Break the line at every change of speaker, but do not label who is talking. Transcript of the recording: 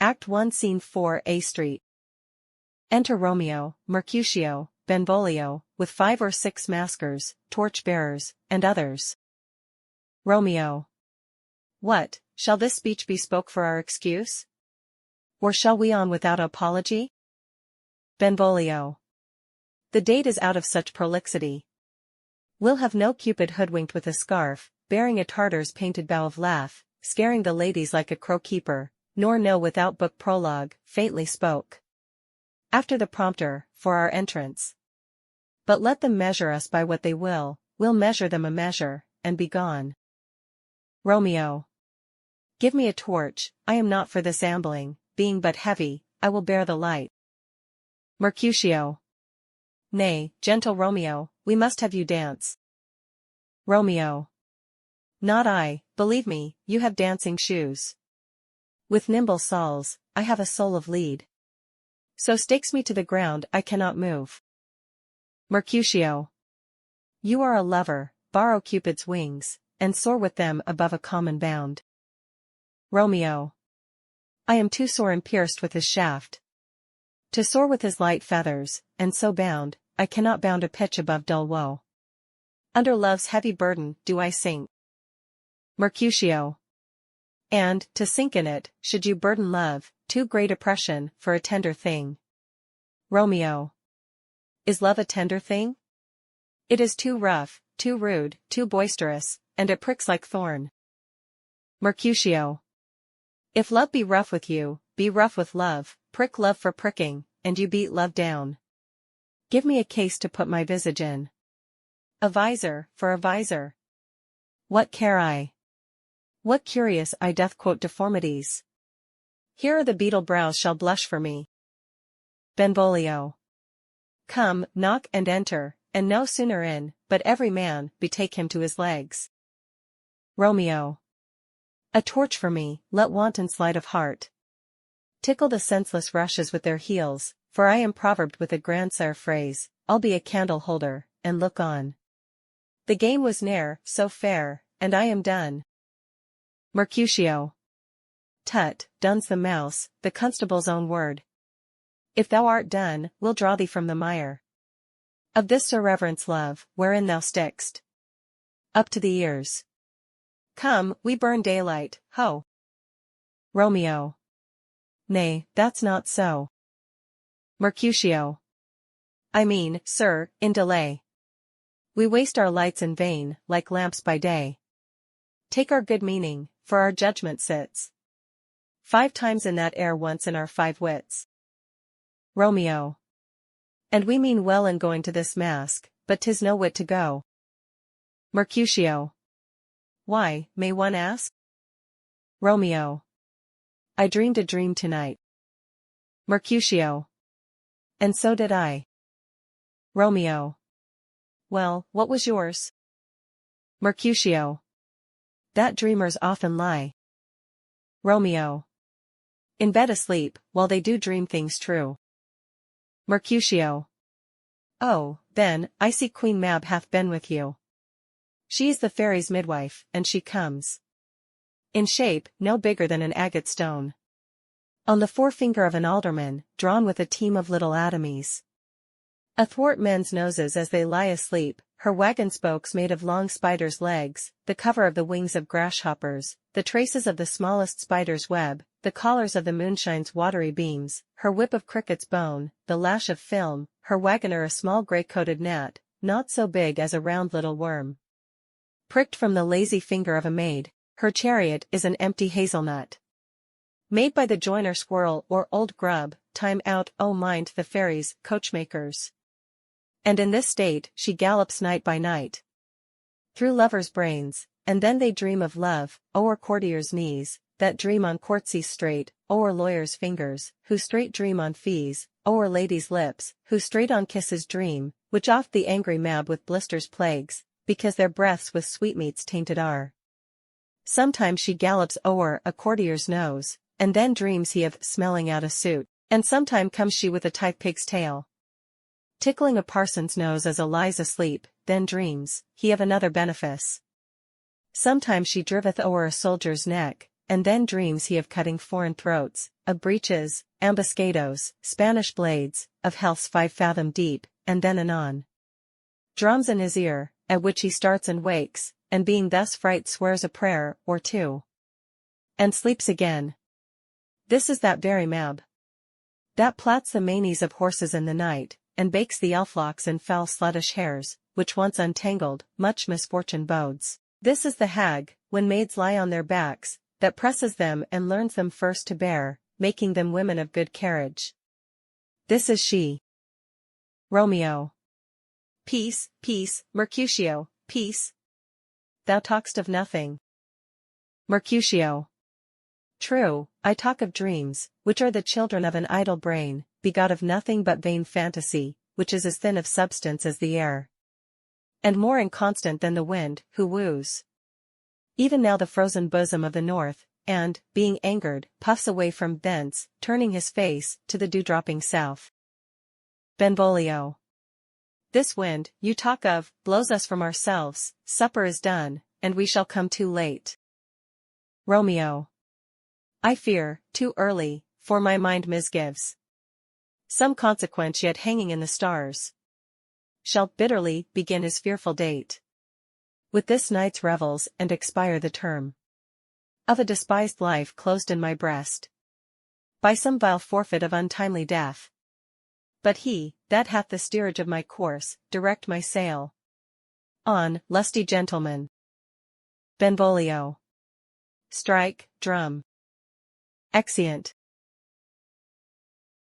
Act 1 Scene 4 A Street. Enter Romeo, Mercutio, Benvolio, with 5 or 6 maskers, torch-bearers, and others. Romeo. What, shall this speech be spoke for our excuse? Or shall we on without apology? Benvolio. The date is out of such prolixity. We'll have no Cupid hoodwinked with a scarf, bearing a Tartar's painted bow of laugh, scaring the ladies like a crow-keeper, nor no without book prologue, faintly spoke. After the prompter, for our entrance. But let them measure us by what they will, we'll measure them a measure, and be gone. Romeo. Give me a torch, I am not for this ambling, being but heavy, I will bear the light. Mercutio. Nay, gentle Romeo, we must have you dance. Romeo. Not I, believe me, you have dancing shoes. With nimble soles, I have a soul of lead. So stakes me to the ground I cannot move. Mercutio. You are a lover, borrow Cupid's wings, and soar with them above a common bound. Romeo. I am too sore and pierced with his shaft. To soar with his light feathers, and so bound, I cannot bound a pitch above dull woe. Under love's heavy burden do I sink. Mercutio. And, to sink in it, should you burden love, too great oppression for a tender thing. Romeo. Is love a tender thing? It is too rough, too rude, too boisterous, and it pricks like thorn. Mercutio. If love be rough with you, be rough with love, prick love for pricking, and you beat love down. Give me a case to put my visage in. A visor, for a visor. What care I? What curious eye doth quote deformities? Here are the beetle brows shall blush for me. Benvolio. Come, knock and enter, and no sooner in, but every man betake him to his legs. Romeo. A torch for me, let wanton sleight of heart tickle the senseless rushes with their heels, for I am proverbed with a grandsire phrase, I'll be a candle holder, and look on. The game was ne'er so fair, and I am done. Mercutio. Tut, done's the mouse, the constable's own word. If thou art done, we'll draw thee from the mire of this Sir Reverence love, wherein thou stick'st up to the ears. Come, we burn daylight, ho! Romeo. Nay, that's not so. Mercutio. I mean, sir, in delay. We waste our lights in vain, like lamps by day. Take our good meaning, for our judgment sits 5 times in that air once in our 5 wits. Romeo. And we mean well in going to this mask, but 'tis no wit to go. Mercutio. Why, may one ask? Romeo. I dreamed a dream tonight. Mercutio. And so did I. Romeo. Well, what was yours? Mercutio. That dreamers often lie. Romeo. In bed asleep, while they do dream things true. Mercutio. Oh, then, I see Queen Mab hath been with you. She is the fairy's midwife, and she comes in shape no bigger than an agate stone, on the forefinger of an alderman, drawn with a team of little atomies. Athwart men's noses as they lie asleep, her wagon spokes made of long spiders' legs, the cover of the wings of grasshoppers, the traces of the smallest spider's web, the collars of the moonshine's watery beams, her whip of cricket's bone, the lash of film, her wagoner a small grey-coated gnat, not so big as a round little worm, pricked from the lazy finger of a maid, her chariot is an empty hazelnut, made by the joiner squirrel or old grub, time out, oh mind the fairies, coachmakers. And in this state she gallops night by night through lovers' brains, and then they dream of love, o'er courtiers' knees, that dream on courtesies straight, o'er lawyers' fingers, who straight dream on fees, o'er ladies' lips, who straight on kisses dream, which oft the angry Mab with blisters plagues, because their breaths with sweetmeats tainted are. Sometimes she gallops o'er a courtier's nose, and then dreams he of smelling out a suit, and sometime comes she with a tight pig's tail, tickling a parson's nose as a lies asleep, then dreams he of another benefice. Sometimes she driveth o'er a soldier's neck, and then dreams he of cutting foreign throats, of breaches, ambuscados, Spanish blades, of healths 5 fathom deep, and then anon. Drums in his ear, at which he starts and wakes, and being thus fright swears a prayer, or two. And sleeps again. This is that very Mab. That plats the manes of horses in the night, and bakes the elflocks in foul sluttish hairs, which once untangled, much misfortune bodes. This is the hag, when maids lie on their backs, that presses them and learns them first to bear, making them women of good carriage. This is she. Romeo. Peace, peace, Mercutio, peace. Thou talk'st of nothing. Mercutio. True, I talk of dreams, which are the children of an idle brain, begot of nothing but vain fantasy, which is as thin of substance as the air, and more inconstant than the wind, who woos even now the frozen bosom of the north, and, being angered, puffs away from thence, turning his face to the dew-dropping south. Benvolio. This wind, you talk of, blows us from ourselves, supper is done, and we shall come too late. Romeo. I fear, too early, for my mind misgives. Some consequence yet hanging in the stars shall bitterly begin his fearful date. With this night's revels and expire the term of a despised life closed in my breast by some vile forfeit of untimely death. But he, that hath the steerage of my course, direct my sail on, lusty gentleman. Benvolio. Strike, drum. Exeunt.